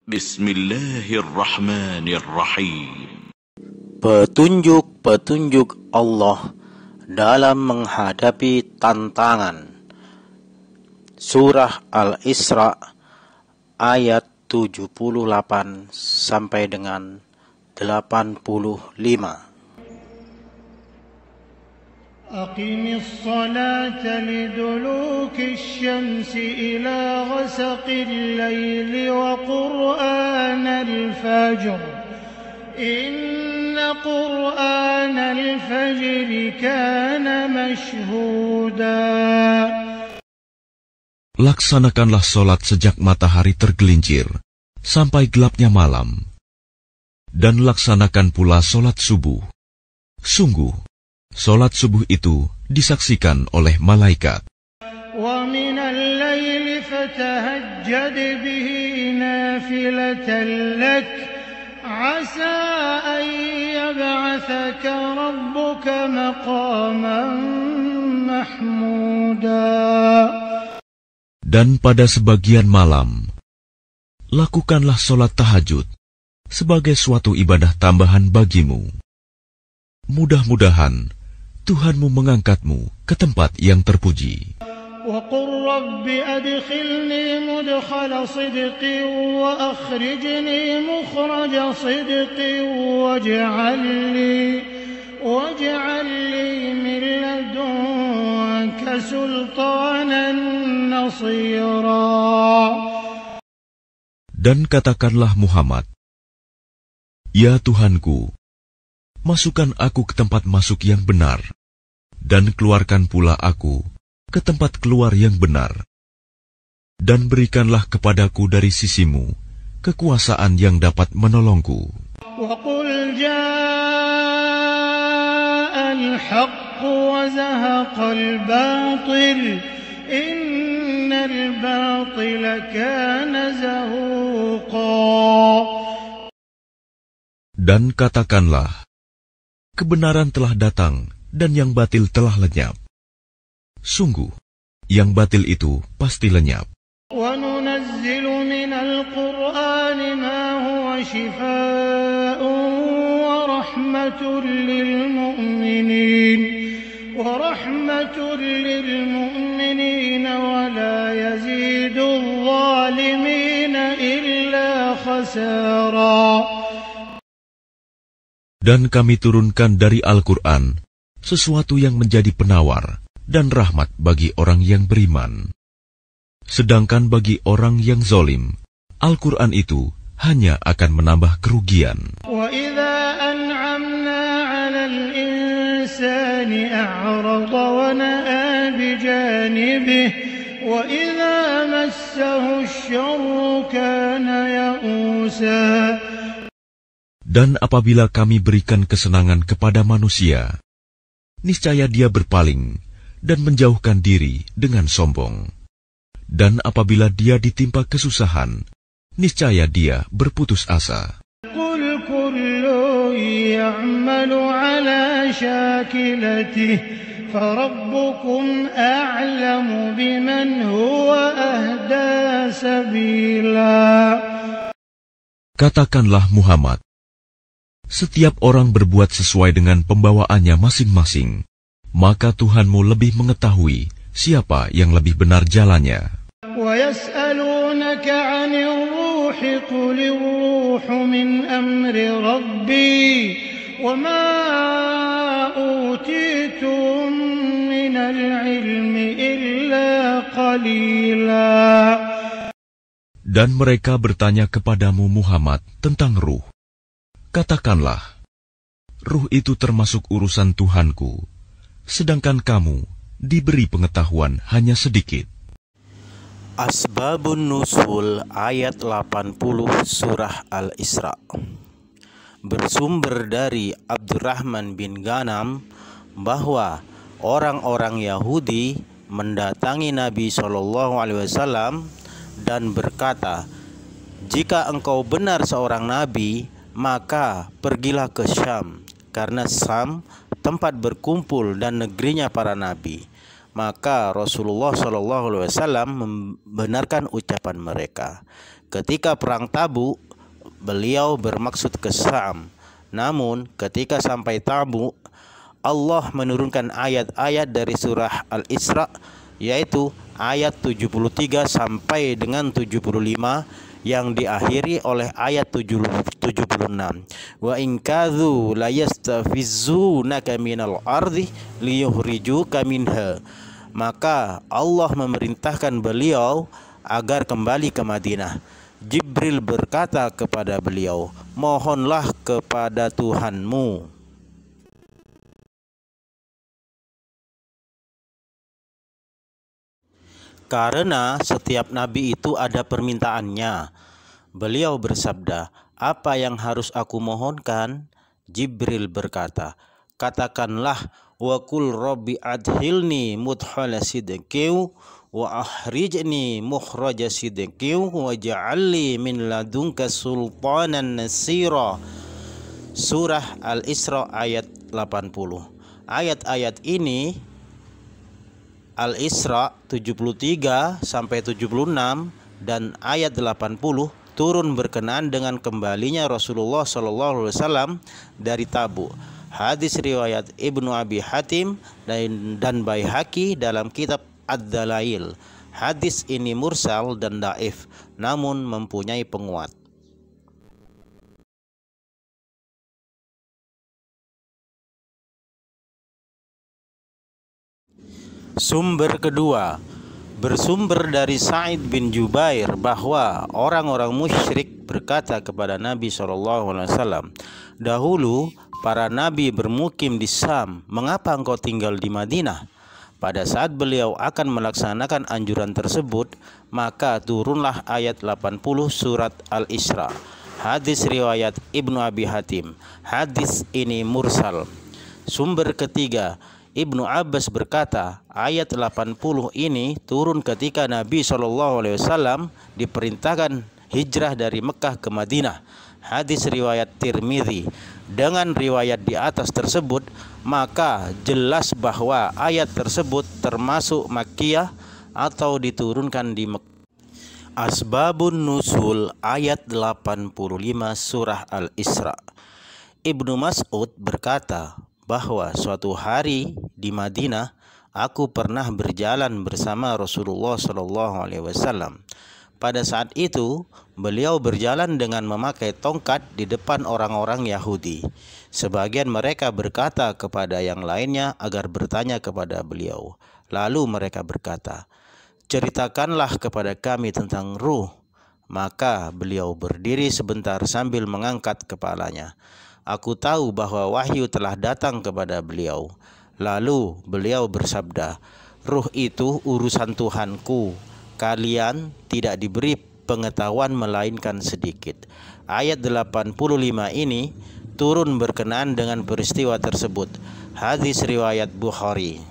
Bismillahirrahmanirrahim. Petunjuk-petunjuk Allah dalam menghadapi tantangan. Surah Al-Isra ayat 78 sampai dengan 85. أقم الصلاة لدلوك الشمس إلى غسق الليل وقرآن الفجر إن قرآن الفجر كان مشهودا. Laksanakanlah solat sejak matahari tergelincir sampai gelapnya malam, dan laksanakan pula solat subuh. Sungguh, solat subuh itu disaksikan oleh malaikat. وَمِنَ اللَّيْلِ فَتَهَجَّدْ بِهِ نَافِلَةً لَكَ عَسَىٰ أَن يَبْعَثَكَ رَبُّكَ مَقَامًا مَّحْمُودًا. Dan pada sebagian malam, lakukanlah solat tahajud sebagai suatu ibadah tambahan bagimu. Mudah-mudahan Tuhanmu mengangkatmu ke tempat yang terpuji. وَقُلْ رَبِّ أَدْخِلْنِي مُدْخَلَ صِدْقٍ وَأَخْرِجْنِي مُخْرَجَ صِدْقٍ وَاجْعَل لِّي مِن لَّدُنكَ سُلْطَانًا نَّصِيرًا. Dan katakanlah Muhammad, "Ya Tuhanku, masukkan aku ke tempat masuk yang benar, dan keluarkan pula aku ke tempat keluar yang benar. Dan berikanlah kepadaku dari sisimu kekuasaan yang dapat menolongku." وَقُلْ جَاءَ الْحَقُّ وَزَهَقَ الْبَاطِلُ إِنَّ الْبَاطِلَ كَانَ زَهُوقًا. Dan katakanlah, kebenaran telah datang dan yang batil telah lenyap. Sungguh, yang batil itu pasti lenyap. وَنُنَزِّلُ مِنَ الْقُرْآنِ مَا هُوَ شِفَاءٌ وَرَحْمَةٌ لِّلْمُؤْمِنِينَ وَلَا يَزِيدُ الظَّالِمِينَ إِلَّا خَسَارًا. Dan kami turunkan dari Al-Quran sesuatu yang menjadi penawar dan rahmat bagi orang yang beriman. Sedangkan bagi orang yang zalim, Al-Quran itu hanya akan menambah kerugian. وَإِذَا أَنْعَمْنَا عَلَى الْإِنسَانِ أَعْرَضَ وَنَأَىٰ بِجَانِبِهِ وَإِذَا مَسَّهُ الشَّرُّ كَانَ يَئُوسًا. Dan apabila kami berikan kesenangan kepada manusia, niscaya dia berpaling dan menjauhkan diri dengan sombong. Dan apabila dia ditimpa kesusahan, niscaya dia berputus asa. قُلْ كُلٌّ يَعْمَلُ عَلَىٰ شَاكِلَتِهِ فَرَبُّكُمْ أَعْلَمُ بِمَنْ هُوَ أَهْدَىٰ سَبِيلًا. Katakanlah Muhammad, setiap orang berbuat sesuai dengan pembawaannya masing-masing, maka Tuhanmu lebih mengetahui siapa yang lebih benar jalannya. وَيَسْأَلُونَكَ عَنِ الرُّوحِ قُلِ الرُّوحُ مِنْ أَمْرِ رَبِّي وَمَا أُوتِيتُم مِّنَ الْعِلْمِ إِلَّا قَلِيلًا. Dan mereka bertanya kepadamu Muhammad tentang ruh. Katakanlah, ruh itu termasuk urusan Tuhanku, sedangkan kamu diberi pengetahuan hanya sedikit. Asbabun Nuzul ayat 80 surah Al-Isra. Bersumber dari Abdurrahman bin Ghanam bahwa orang-orang Yahudi mendatangi Nabi SAW dan berkata, "Jika engkau benar seorang nabi, maka pergilah ke Syam, karena Syam tempat berkumpul dan negerinya para nabi." Maka Rasulullah SAW membenarkan ucapan mereka. Ketika perang Tabuk, beliau bermaksud ke Syam. Namun ketika sampai Tabuk, Allah menurunkan ayat-ayat dari surah Al-Isra, yaitu ayat 73 sampai dengan 75 yang diakhiri oleh ayat 76. Wa in kadzu la yastafizunaka minal ardi liyukhrijuka minha. Maka Allah memerintahkan beliau agar kembali ke Madinah. Jibril berkata kepada beliau, "Mohonlah kepada Tuhanmu." Karena setiap nabi itu ada permintaannya. Beliau bersabda, "Apa yang harus aku mohonkan?" Jibril berkata, "Katakanlah, wa qul rabbi adhilni mudkhala sidqin wa akhrijni mukhraja sidqin wa ja'alni min ladunka sultanan nasira." Surah Al-Isra ayat 80. Ayat-ayat ini Al-Isra 73 sampai 76 dan ayat 80 turun berkenaan dengan kembalinya Rasulullah SAW dari Tabuk. Hadis riwayat Ibnu Abi Hatim dan Baihaqi dalam kitab Ad-Dalail. Hadis ini mursal dan dhaif, namun mempunyai penguat. Sumber kedua bersumber dari Sa'id bin Jubair bahwa orang-orang musyrik berkata kepada Nabi SAW, "Dahulu para nabi bermukim di Syam, mengapa engkau tinggal di Madinah?" Pada saat beliau akan melaksanakan anjuran tersebut, maka turunlah ayat 80 surat Al-Isra. Hadis riwayat Ibnu Abi Hatim. Hadis ini mursal. Sumber ketiga, Ibnu Abbas berkata, ayat 80 ini turun ketika Nabi SAW diperintahkan hijrah dari Mekah ke Madinah. Hadis riwayat Tirmidzi. Dengan riwayat di atas tersebut, maka jelas bahwa ayat tersebut termasuk Makkiyah atau diturunkan di Mekah. Asbabun Nuzul ayat 85 surah Al-Isra. Ibnu Mas'ud berkata bahwa suatu hari di Madinah aku pernah berjalan bersama Rasulullah SAW. Pada saat itu beliau berjalan dengan memakai tongkat di depan orang-orang Yahudi. Sebagian mereka berkata kepada yang lainnya agar bertanya kepada beliau. Lalu mereka berkata, "Ceritakanlah kepada kami tentang ruh." Maka beliau berdiri sebentar sambil mengangkat kepalanya. Aku tahu bahwa wahyu telah datang kepada beliau. Lalu beliau bersabda, "Ruh itu urusan Tuhanku. Kalian tidak diberi pengetahuan melainkan sedikit." Ayat 85 ini turun berkenaan dengan peristiwa tersebut. Hadis riwayat Bukhari.